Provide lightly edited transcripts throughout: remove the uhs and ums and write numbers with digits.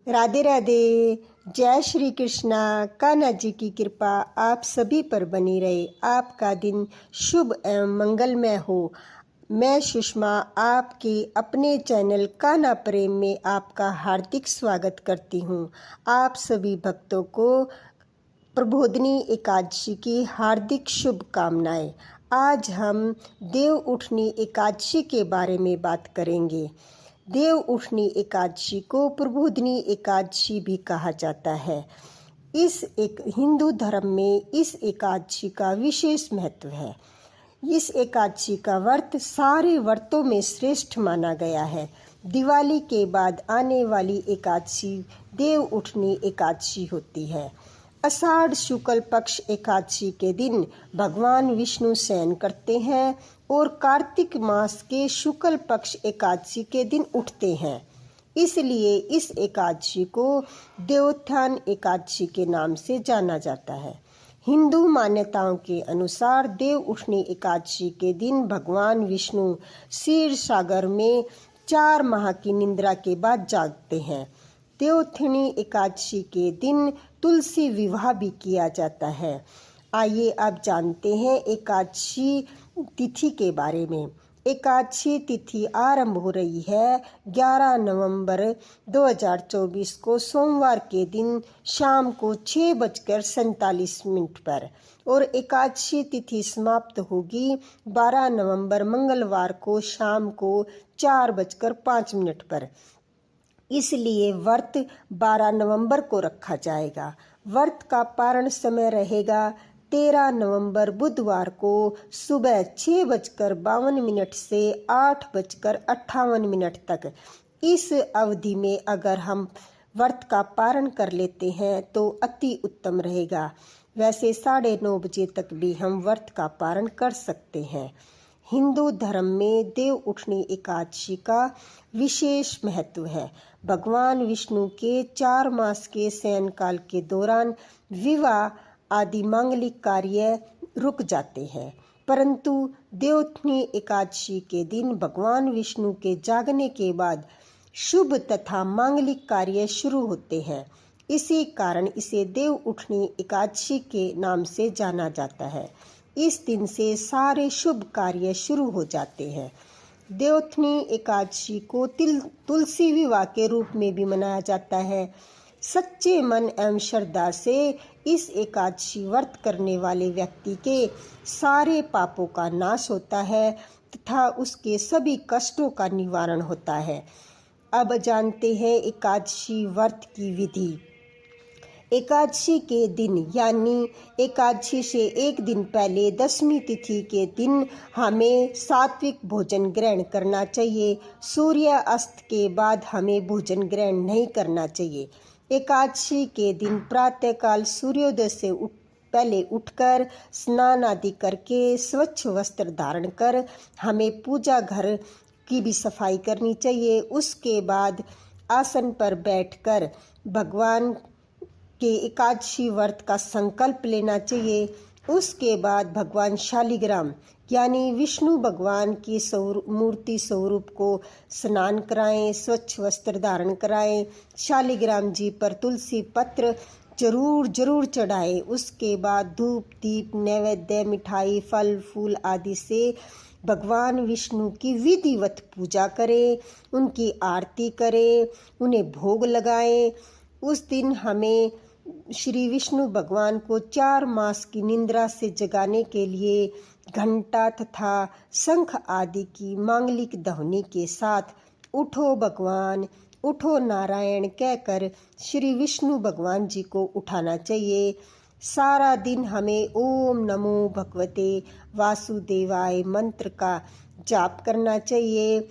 राधे राधे। जय श्री कृष्णा। कान्हा जी की कृपा आप सभी पर बनी रहे। आपका दिन शुभ एवं मंगलमय हो। मैं सुषमा आपके अपने चैनल कान्हा प्रेम में आपका हार्दिक स्वागत करती हूँ। आप सभी भक्तों को प्रबोधिनी एकादशी की हार्दिक शुभकामनाएं। आज हम देव उठनी एकादशी के बारे में बात करेंगे। देव उठनी एकादशी को प्रबोधिनी एकादशी भी कहा जाता है। इस एक हिंदू धर्म में इस एकादशी का विशेष महत्व है। इस एकादशी का व्रत सारे व्रतों में श्रेष्ठ माना गया है। दिवाली के बाद आने वाली एकादशी देव उठनी एकादशी होती है। आषाढ़ शुक्ल पक्ष एकादशी के दिन भगवान विष्णु शयन करते हैं और कार्तिक मास के शुक्ल पक्ष एकादशी के दिन उठते हैं। इसलिए इस एकादशी को देवोत्थान एकादशी के नाम से जाना जाता है। हिंदू मान्यताओं के अनुसार देव उठनी एकादशी के दिन भगवान विष्णु क्षीर सागर में 4 माह की निद्रा के बाद जागते हैं। देवोत्थानी एकादशी के दिन तुलसी विवाह भी किया जाता है। आइए अब जानते हैं एकादशी तिथि के बारे में। एकादशी तिथि आरंभ हो रही है 11 नवंबर 2024 को सोमवार के दिन शाम को 6:47 पर और एकादशी तिथि समाप्त होगी 12 नवंबर मंगलवार को शाम को 4:05 पर। इसलिए व्रत 12 नवंबर को रखा जाएगा। व्रत का पारण समय रहेगा 13 नवंबर बुधवार को सुबह 6:52 से 8:58 तक। इस अवधि में अगर हम व्रत का पारण कर लेते हैं तो अति उत्तम रहेगा। वैसे 9:30 बजे तक भी हम व्रत का पारण कर सकते हैं। हिंदू धर्म में देव उठनी एकादशी का विशेष महत्व है। भगवान विष्णु के 4 मास के शयन काल के दौरान विवाह आदि मांगलिक कार्य रुक जाते हैं, परंतु देवोत्थानी एकादशी के दिन भगवान विष्णु के जागने के बाद शुभ तथा मांगलिक कार्य शुरू होते हैं। इसी कारण इसे देव उठनी एकादशी के नाम से जाना जाता है। इस दिन से सारे शुभ कार्य शुरू हो जाते हैं। देवोत्थानी एकादशी को तुलसी विवाह के रूप में भी मनाया जाता है। सच्चे मन एवं श्रद्धा से इस एकादशी व्रत करने वाले व्यक्ति के सारे पापों का नाश होता है तथा उसके सभी कष्टों का निवारण होता है। अब जानते हैं एकादशी व्रत की विधि। एकादशी के दिन यानी एकादशी से एक दिन पहले 10वीं तिथि के दिन हमें सात्विक भोजन ग्रहण करना चाहिए। सूर्य अस्त के बाद हमें भोजन ग्रहण नहीं करना चाहिए। एकादशी के दिन प्रातःकाल सूर्योदय से पहले उठकर स्नान आदि करके स्वच्छ वस्त्र धारण कर हमें पूजा घर की भी सफाई करनी चाहिए। उसके बाद आसन पर बैठकर भगवान के एकादशी व्रत का संकल्प लेना चाहिए। उसके बाद भगवान शालिग्राम यानी विष्णु भगवान की मूर्ति स्वरूप को स्नान कराएं, स्वच्छ वस्त्र धारण कराएं। शालिग्राम जी पर तुलसी पत्र जरूर चढ़ाएं। उसके बाद धूप दीप नैवेद्य मिठाई फल फूल आदि से भगवान विष्णु की विधिवत पूजा करें, उनकी आरती करें, उन्हें भोग लगाएं। उस दिन हमें श्री विष्णु भगवान को 4 मास की निद्रा से जगाने के लिए घंटा तथा शंख आदि की मांगलिक ध्वनि के साथ उठो भगवान उठो नारायण कहकर श्री विष्णु भगवान जी को उठाना चाहिए। सारा दिन हमें ओम नमो भगवते वासुदेवाय मंत्र का जाप करना चाहिए।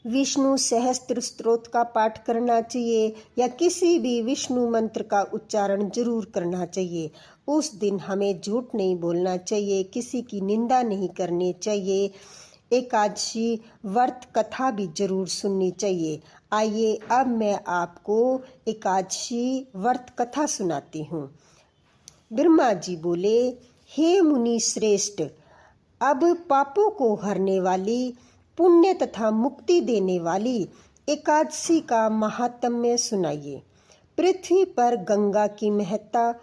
विष्णु सहस्त्र स्तोत्र का पाठ करना चाहिए या किसी भी विष्णु मंत्र का उच्चारण जरूर करना चाहिए। उस दिन हमें झूठ नहीं बोलना चाहिए, किसी की निंदा नहीं करनी चाहिए। एकादशी व्रत कथा भी जरूर सुननी चाहिए। आइए अब मैं आपको एकादशी व्रत कथा सुनाती हूँ। ब्रह्मा जी बोले, हे मुनि श्रेष्ठ, अब पापों को हरने वाली पुण्य तथा मुक्ति देने वाली एकादशी का महात्म्य सुनाइए। पृथ्वी पर गंगा की महत्ता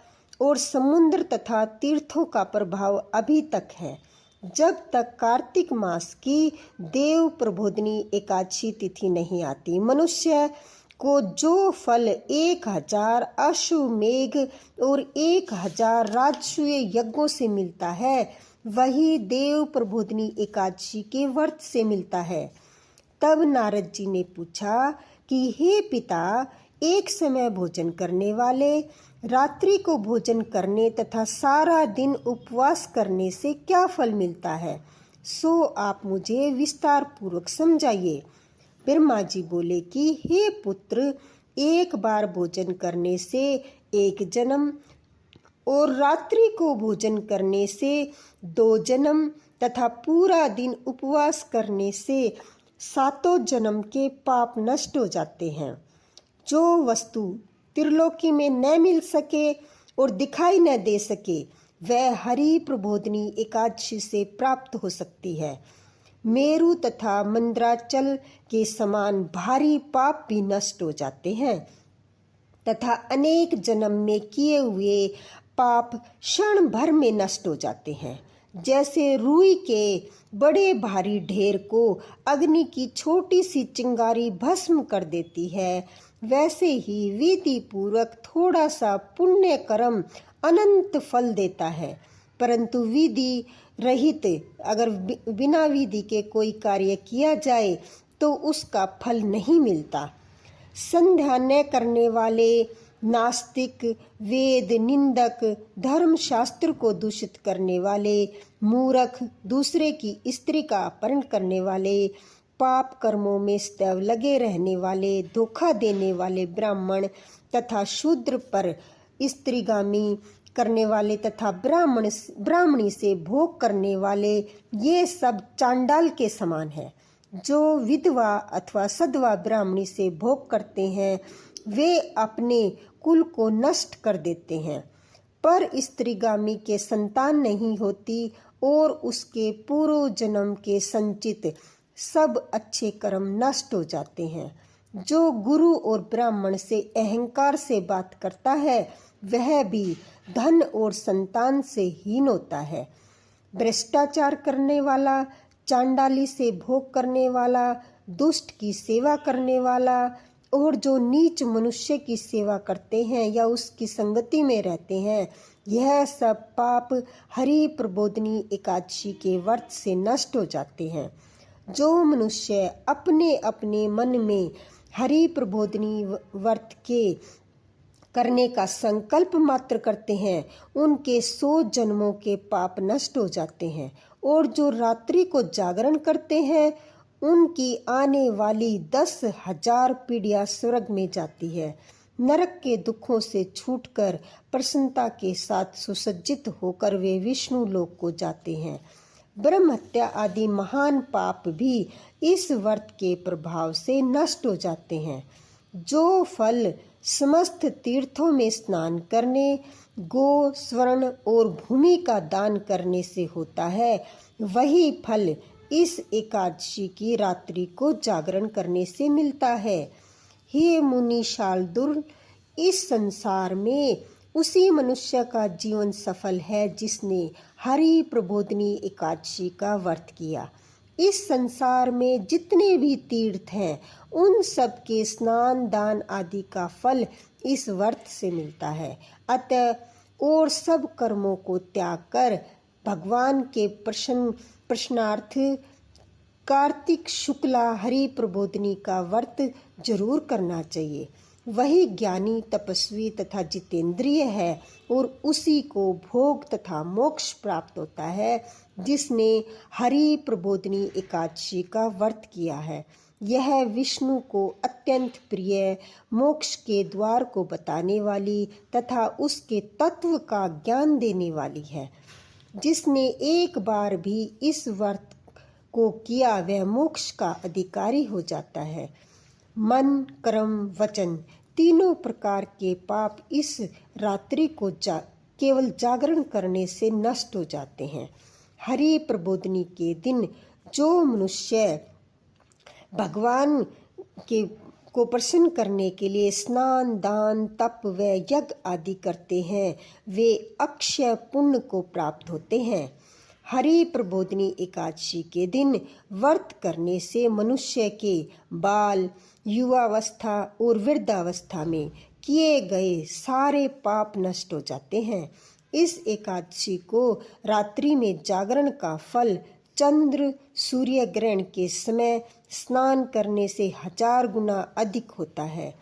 और समुद्र तथा तीर्थों का प्रभाव अभी तक है। जब तक कार्तिक मास की देव प्रबोधिनी एकादशी तिथि नहीं आती, मनुष्य को जो फल 1000 अश्वमेघ और 1000 राजसूय यज्ञों से मिलता है, वही देव प्रबोधिनी एकादशी के व्रत से मिलता है। तब नारद जी ने पूछा कि हे पिता, एक समय भोजन करने वाले रात्रि को भोजन करने तथा सारा दिन उपवास करने से क्या फल मिलता है, सो आप मुझे विस्तार पूर्वक समझाइए। ब्रह्मा जी बोले कि हे पुत्र, एक बार भोजन करने से 1 जन्म और रात्रि को भोजन करने से 2 जन्म तथा पूरा दिन उपवास करने से 7 जन्म के पाप नष्ट हो जाते हैं। जो वस्तु त्रिलोकी में न मिल सके और दिखाई न दे सके, वह हरि प्रबोधिनी एकादशी से प्राप्त हो सकती है। मेरु तथा मंद्राचल के समान भारी पाप भी नष्ट हो जाते हैं तथा अनेक जन्म में किए हुए पाप क्षण भर में नष्ट हो जाते हैं। जैसे रुई के बड़े भारी ढेर को अग्नि की छोटी सी चिंगारी भस्म कर देती है, वैसे ही विधि पूर्वक थोड़ा सा पुण्य कर्म अनंत फल देता है। परंतु विधि रहित अगर बिना विधि के कोई कार्य किया जाए तो उसका फल नहीं मिलता। संध्या न करने वाले नास्तिक, वेद निंदक, धर्म शास्त्र को दूषित करने वाले मूर्ख, दूसरे की स्त्री का अपहरण करने वाले, पाप कर्मों में सदैव लगे रहने वाले, धोखा देने वाले ब्राह्मण तथा शूद्र पर स्त्रीगामी करने वाले तथा ब्राह्मणी से भोग करने वाले, ये सब चांडाल के समान है। जो विधवा अथवा सधवा ब्राह्मणी से भोग करते हैं, वे अपने कुल को नष्ट कर देते हैं। पर स्त्रीगामी के संतान नहीं होती और उसके पूर्व जन्म के संचित सब अच्छे कर्म नष्ट हो जाते हैं। जो गुरु और ब्राह्मण से अहंकार से बात करता है, वह भी धन और संतान से हीन होता है। भ्रष्टाचार करने वाला, चांडाली से भोग करने वाला, दुष्ट की सेवा करने वाला और जो नीच मनुष्य की सेवा करते हैं या उसकी संगति में रहते हैं, यह सब पाप हरि प्रबोधिनी एकादशी के व्रत से नष्ट हो जाते हैं। जो मनुष्य अपने अपने मन में हरि प्रबोधिनी व्रत के करने का संकल्प मात्र करते हैं, उनके 100 जन्मों के पाप नष्ट हो जाते हैं। और जो रात्रि को जागरण करते हैं, उनकी आने वाली 10,000 पीढ़ियां स्वर्ग में जाती है। नरक के दुखों से छूटकर प्रसन्नता के साथ सुसज्जित होकर वे विष्णु लोक को जाते हैं। ब्रह्म हत्या आदि महान पाप भी इस व्रत के प्रभाव से नष्ट हो जाते हैं। जो फल समस्त तीर्थों में स्नान करने, गो, स्वर्ण और भूमि का दान करने से होता है, वही फल इस एकादशी की रात्रि को जागरण करने से मिलता है। हे मुनि शार्दूल, इस संसार में उसी मनुष्य का जीवन सफल है जिसने हरि प्रबोधिनी एकादशी का व्रत किया। इस संसार में जितने भी तीर्थ हैं, उन सब के स्नान दान आदि का फल इस व्रत से मिलता है। अतः और सब कर्मों को त्याग कर भगवान के प्रसन्नार्थ कार्तिक शुक्ला हरि प्रबोधिनी का व्रत जरूर करना चाहिए। वही ज्ञानी, तपस्वी तथा जितेंद्रिय है और उसी को भोग तथा मोक्ष प्राप्त होता है जिसने हरि प्रबोधिनी एकादशी का व्रत किया है। यह विष्णु को अत्यंत प्रिय, मोक्ष के द्वार को बताने वाली तथा उसके तत्व का ज्ञान देने वाली है। जिसने एक बार भी इस व्रत को किया, वह मोक्ष का अधिकारी हो जाता है। मन, कर्म, वचन तीनों प्रकार के पाप इस रात्रि को केवल जागरण करने से नष्ट हो जाते हैं। हरि प्रबोधिनी के दिन जो मनुष्य भगवान के को प्रसन्न करने के लिए स्नान, दान, तप व यज्ञ आदि करते हैं, वे अक्षय पुण्य को प्राप्त होते हैं। हरि प्रबोधिनी एकादशी के दिन व्रत करने से मनुष्य के बाल, युवावस्था और वृद्धावस्था में किए गए सारे पाप नष्ट हो जाते हैं। इस एकादशी को रात्रि में जागरण का फल चंद्र सूर्य ग्रहण के समय स्नान करने से 1000 गुना अधिक होता है।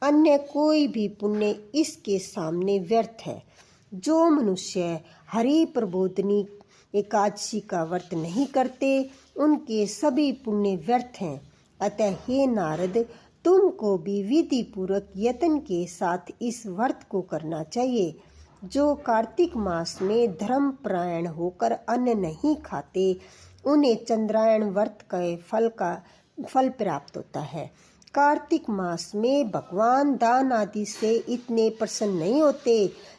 अन्य कोई भी पुण्य इसके सामने व्यर्थ है। जो मनुष्य हरि प्रबोधिनी एकादशी का व्रत नहीं करते, उनके सभी पुण्य व्यर्थ हैं। अतः हे नारद, तुमको भी विधि पूर्वक यत्न के साथ इस व्रत को करना चाहिए। जो कार्तिक मास में धर्मपरायण होकर अन्न नहीं खाते, उन्हें चंद्रायण व्रत के फल प्राप्त होता है। कार्तिक मास में भगवान दान आदि से इतने प्रसन्न नहीं होते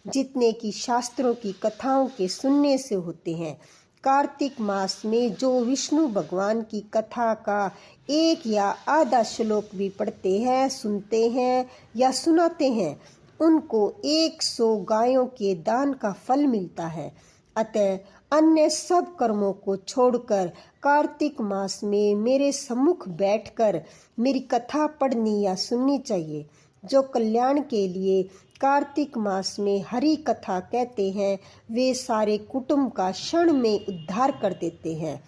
जितने कि शास्त्रों की कथाओं के सुनने से होते हैं। कार्तिक मास में जो विष्णु भगवान की कथा का एक या आधा श्लोक भी पढ़ते हैं, सुनते हैं या सुनाते हैं, उनको 100 गायों के दान का फल मिलता है। अतः अन्य सब कर्मों को छोड़कर कार्तिक मास में मेरे सम्मुख बैठकर मेरी कथा पढ़नी या सुननी चाहिए। जो कल्याण के लिए कार्तिक मास में हरि कथा कहते हैं, वे सारे कुटुंब का क्षण में उद्धार कर देते हैं।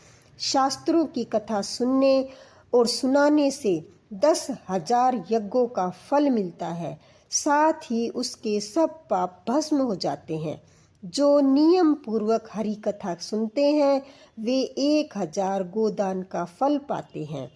शास्त्रों की कथा सुनने और सुनाने से 10,000 यज्ञों का फल मिलता है, साथ ही उसके सब पाप भस्म हो जाते हैं। जो नियम पूर्वक हरि कथा सुनते हैं, वे 1000 गोदान का फल पाते हैं।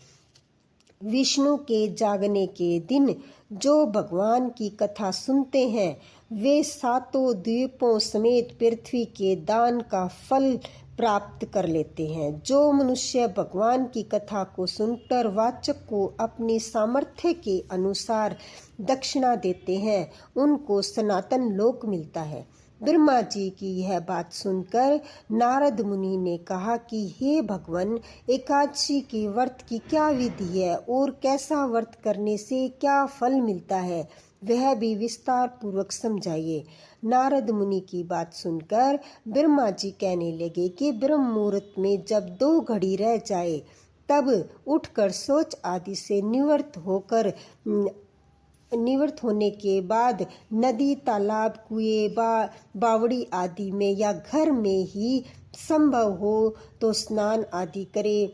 विष्णु के जागने के दिन जो भगवान की कथा सुनते हैं, वे 7 द्वीपों समेत पृथ्वी के दान का फल प्राप्त कर लेते हैं। जो मनुष्य भगवान की कथा को सुनकर वाचक को अपनी सामर्थ्य के अनुसार दक्षिणा देते हैं, उनको सनातन लोक मिलता है। ब्रह्मा जी की यह बात सुनकर नारद मुनि ने कहा कि हे भगवान, एकादशी के व्रत की क्या विधि है और कैसा व्रत करने से क्या फल मिलता है, वह भी विस्तार पूर्वक समझाइए। नारद मुनि की बात सुनकर ब्रह्मा जी कहने लगे कि ब्रह्म मुहूर्त में जब 2 घड़ी रह जाए, तब उठकर शौच आदि से निवृत्त होने के बाद नदी, तालाब, कुएं, बावड़ी आदि में या घर में ही संभव हो तो स्नान आदि करे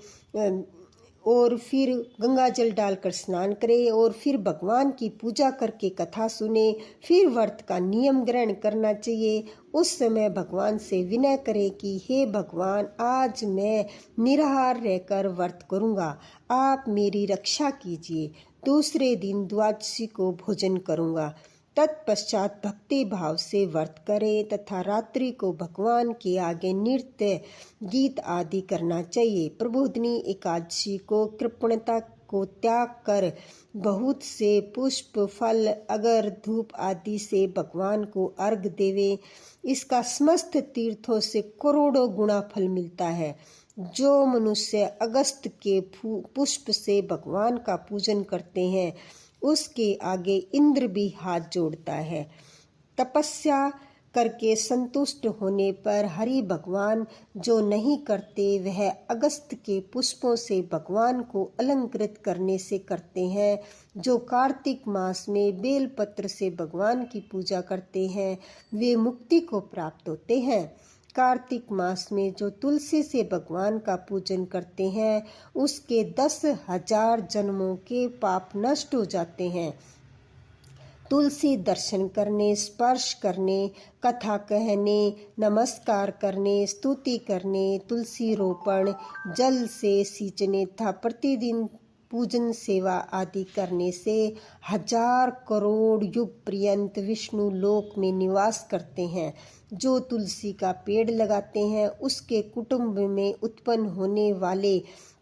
और फिर गंगा जल डालकर स्नान करे और फिर भगवान की पूजा करके कथा सुने। फिर व्रत का नियम ग्रहण करना चाहिए। उस समय भगवान से विनय करे कि हे भगवान, आज मैं निराहार रहकर व्रत करूँगा, आप मेरी रक्षा कीजिए। दूसरे दिन द्वादशी को भोजन करूँगा। तत्पश्चात भक्ति भाव से व्रत करें तथा रात्रि को भगवान के आगे नृत्य, गीत आदि करना चाहिए। प्रबोधिनी एकादशी को कृपणता को त्याग कर बहुत से पुष्प, फल, अगर, धूप आदि से भगवान को अर्घ देवे। इसका समस्त तीर्थों से करोड़ों गुना फल मिलता है। जो मनुष्य अगस्त के पुष्प से भगवान का पूजन करते हैं, उसके आगे इंद्र भी हाथ जोड़ता है। तपस्या करके संतुष्ट होने पर हरि भगवान जो नहीं करते, वह अगस्त के पुष्पों से भगवान को अलंकृत करने से करते हैं। जो कार्तिक मास में बेलपत्र से भगवान की पूजा करते हैं, वे मुक्ति को प्राप्त होते हैं। कार्तिक मास में जो तुलसी से भगवान का पूजन करते हैं, उसके 10,000 जन्मों के पाप नष्ट हो जाते हैं। तुलसी दर्शन करने, स्पर्श करने, कथा कहने, नमस्कार करने, स्तुति करने, तुलसी रोपण, जल से सींचने तथा प्रतिदिन पूजन सेवा आदि करने से 1000 करोड़ युग पर्यंत विष्णु लोक में निवास करते हैं। जो तुलसी का पेड़ लगाते हैं, उसके कुटुंब में उत्पन्न होने वाले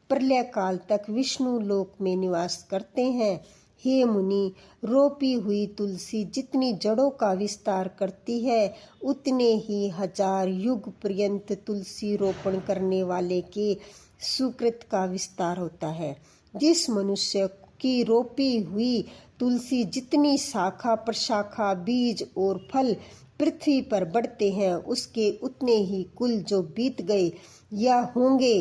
प्रलय काल तक विष्णु लोक में निवास करते हैं। हे मुनि, रोपी हुई तुलसी जितनी जड़ों का विस्तार करती है, उतने ही 1000 युग पर्यंत तुलसी रोपण करने वाले के सुकृत का विस्तार होता है। जिस मनुष्य की रोपी हुई तुलसी जितनी शाखा प्रशाखा बीज और फल पृथ्वी पर बढ़ते हैं, उसके उतने ही कुल जो बीत गए या होंगे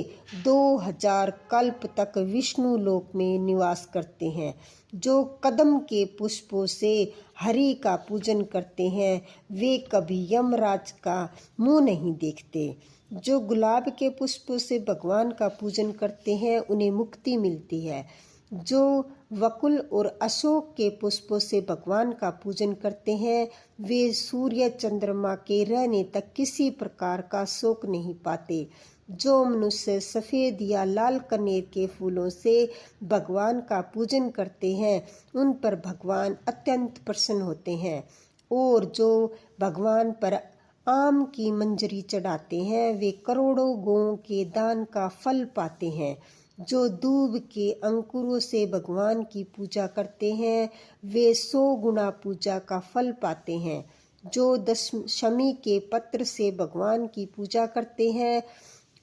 2000 कल्प तक विष्णु लोक में निवास करते हैं। जो कदम के पुष्पों से हरि का पूजन करते हैं, वे कभी यमराज का मुंह नहीं देखते। जो गुलाब के पुष्पों से भगवान का पूजन करते हैं, उन्हें मुक्ति मिलती है। जो वकुल और अशोक के पुष्पों से भगवान का पूजन करते हैं, वे सूर्य चंद्रमा के रहने तक किसी प्रकार का शोक नहीं पाते। जो मनुष्य सफ़ेद या लाल कनेर के फूलों से भगवान का पूजन करते हैं, उन पर भगवान अत्यंत प्रसन्न होते हैं। और जो भगवान पर आम की मंजरी चढ़ाते हैं, वे करोड़ों गौओं के दान का फल पाते हैं। जो दूब के अंकुरों से भगवान की पूजा करते हैं, वे 100 गुना पूजा का फल पाते हैं। जो दशमी के पत्र से भगवान की पूजा करते हैं,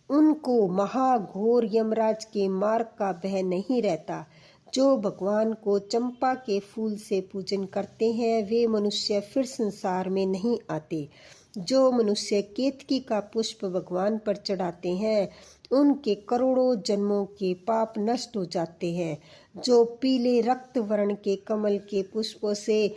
उनको महाघोर यमराज के मार्ग का भय नहीं रहता। जो भगवान को चंपा के फूल से पूजन करते हैं, वे मनुष्य फिर संसार में नहीं आते। जो मनुष्य केतकी का पुष्प भगवान पर चढ़ाते हैं, उनके करोड़ों जन्मों के पाप नष्ट हो जाते हैं। जो पीले रक्त वर्ण के कमल के पुष्पों से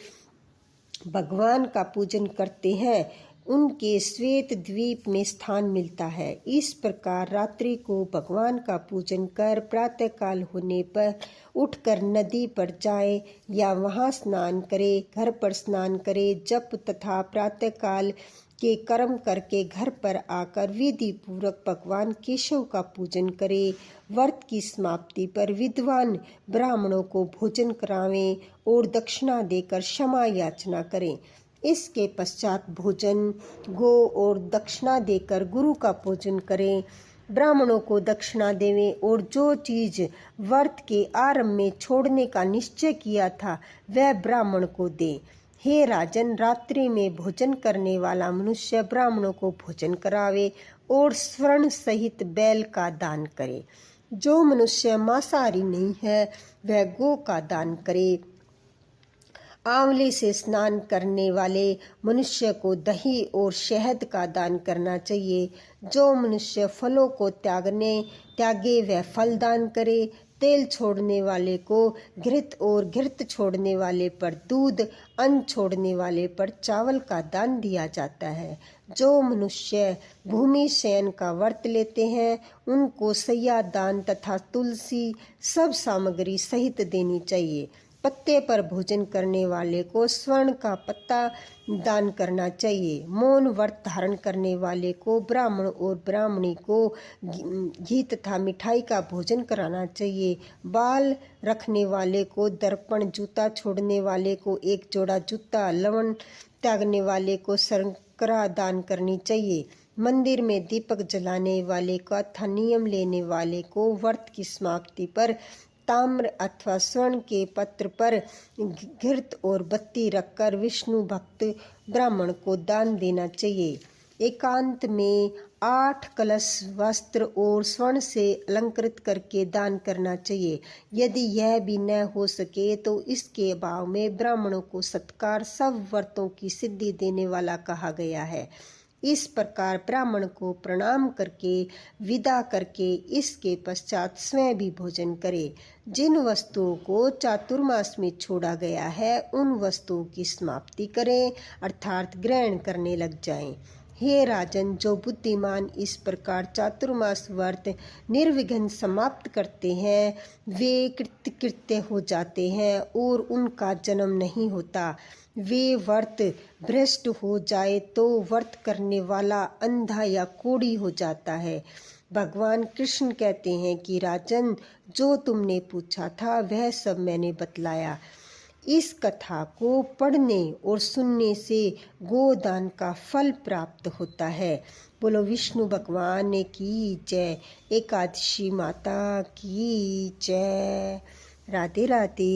भगवान का पूजन करते हैं, उनके श्वेत द्वीप में स्थान मिलता है। इस प्रकार रात्रि को भगवान का पूजन कर प्रातःकाल होने पर उठकर नदी पर जाए या वहां स्नान करे, घर पर स्नान करे, जप तथा प्रातःकाल के कर्म करके घर पर आकर विधि पूर्वक भगवान केशव का पूजन करे। व्रत की समाप्ति पर विद्वान ब्राह्मणों को भोजन करावें और दक्षिणा देकर क्षमा याचना करें। इसके पश्चात भोजन, गो और दक्षिणा देकर गुरु का पूजन करें। ब्राह्मणों को दक्षिणा देवें और जो चीज व्रत के आरंभ में छोड़ने का निश्चय किया था, वह ब्राह्मण को दे। हे राजन, रात्रि में भोजन करने वाला मनुष्य ब्राह्मणों को भोजन करावे और स्वर्ण सहित बैल का दान करे। जो मनुष्य मांसाहारी नहीं है, वह गो का दान करे। आंवले से स्नान करने वाले मनुष्य को दही और शहद का दान करना चाहिए। जो मनुष्य फलों को त्यागे वह फल दान करे। तेल छोड़ने वाले को घृत और घृत छोड़ने वाले पर दूध, अन्न छोड़ने वाले पर चावल का दान दिया जाता है। जो मनुष्य भूमि शयन का व्रत लेते हैं, उनको सैया दान तथा तुलसी सब सामग्री सहित देनी चाहिए। पत्ते पर भोजन करने वाले को स्वर्ण का पत्ता दान करना चाहिए। मौन व्रत धारण करने वाले को ब्राह्मण और ब्राह्मणी को घी तथा मिठाई का भोजन कराना चाहिए। बाल रखने वाले को दर्पण, जूता छोड़ने वाले को एक जोड़ा जूता, लवण त्यागने वाले को शर्करा दान करनी चाहिए। मंदिर में दीपक जलाने वाले का तथा नियम लेने वाले को व्रत की समाप्ति पर ताम्र अथवा स्वर्ण के पत्र पर घृत और बत्ती रखकर विष्णु भक्त ब्राह्मण को दान देना चाहिए। एकांत में 8 कलश वस्त्र और स्वर्ण से अलंकृत करके दान करना चाहिए। यदि यह भी न हो सके तो इसके अभाव में ब्राह्मणों को सत्कार सब व्रतों की सिद्धि देने वाला कहा गया है। इस प्रकार ब्राह्मण को प्रणाम करके विदा करके इसके पश्चात स्वयं भी भोजन करे। जिन वस्तुओं को चातुर्मास में छोड़ा गया है, उन वस्तुओं की समाप्ति करें, अर्थात ग्रहण करने लग जाएं। हे राजन, जो बुद्धिमान इस प्रकार चातुर्मास व्रत निर्विघ्न समाप्त करते हैं, वे कृतकृत्य हो जाते हैं और उनका जन्म नहीं होता। वे व्रत भ्रष्ट हो जाए तो व्रत करने वाला अंधा या कोढ़ी हो जाता है। भगवान कृष्ण कहते हैं कि राजन, जो तुमने पूछा था वह सब मैंने बतलाया। इस कथा को पढ़ने और सुनने से गोदान का फल प्राप्त होता है। बोलो विष्णु भगवान की जय। एकादशी माता की जय। राधे राधे।